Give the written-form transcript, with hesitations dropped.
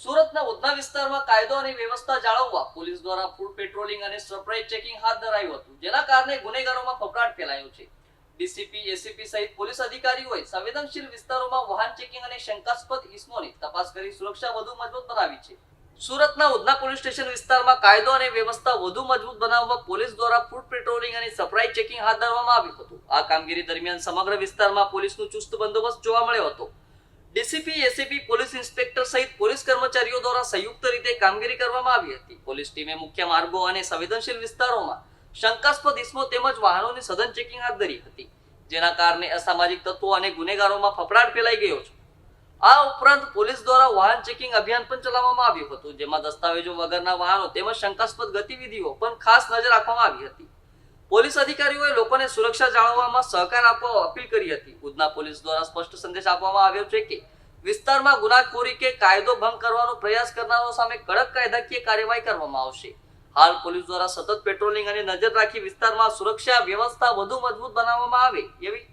સુરતના ઉધના વિસ્તારમાં કાયદો અને વ્યવસ્થા જાળવવા પોલીસ દ્વારા ફૂડ પેટ્રોલિંગ અને સરપ્રાઇઝ ચેકિંગ હાથ ધરાયું હતું, જેના કારણે ગુનેગારોમાં ફફડાટ ફેલાયો છે. ડીસીપી, એસીપી સહિત પોલીસ અધિકારીઓએ સંવેદનશીલ વિસ્તારોમાં વાહન ચેકિંગ અને શંકાસ્પદ ઇસમોની તપાસ કરી સુરક્ષા વધુ મજબૂત બનાવી છે. સુરતના ઉધના પોલીસ સ્ટેશન વિસ્તારમાં કાયદો અને વ્યવસ્થા વધુ મજબૂત બનાવવા પોલીસ દ્વારા ફૂડ પેટ્રોલિંગ અને સરપ્રાઇઝ ચેકિંગ હાથ ધરવામાં આવ્યું હતું. આ કામગીરી દરમિયાન સમગ્ર વિસ્તારમાં પોલીસનો ચુસ્ત બંદોબસ્ત જોવા મળ્યો હતો. ડીસીપી, એસીપી, પોલીસ ઇન્સ્પેક્ટર સહિત પોલીસ કર્મચારીઓ દ્વારા સંયુક્ત રીતે કામગીરી કરવામાં આવી હતી. પોલીસ ટીમે મુખ્ય માર્ગો અને સંવેદનશીલ વિસ્તારોમાં શંકાસ્પદ ઇસમો તેમજ વાહનોની સઘન ચેકિંગ હાથ ધરી હતી, જેના કારણે અસામાજિક તત્વો અને ગુનેગારોમાં ફફડાટ ફેલાઈ ગયો છે. આ ઉપરાંત પોલીસ દ્વારા વાહન ચેકિંગ અભિયાન પણ ચલાવવામાં આવ્યું હતું, જેમાં દસ્તાવેજો વગરના વાહનો તેમજ શંકાસ્પદ ગતિવિધિઓ પર ખાસ નજર રાખવામાં આવી હતી. પોલીસ અધિકારીઓએ લોકોને સુરક્ષા જાળવવામાં સહકાર આપવા અપીલ કરી હતી. ઉધના પોલીસ દ્વારા સ્પષ્ટ સંદેશ આપવામાં આવ્યો છે કે વિસ્તારમાં ગુનાખોરી કે કાયદો ભંગ કરવાનો પ્રયાસ કરનારાઓ સામે કડક કાયદાકીય કાર્યવાહી કરવામાં આવશે. હાલ પોલીસ દ્વારા સતત પેટ્રોલિંગ અને નજર રાખી વિસ્તારમાં સુરક્ષા વ્યવસ્થા વધુ મજબૂત બનાવવામાં આવે એવી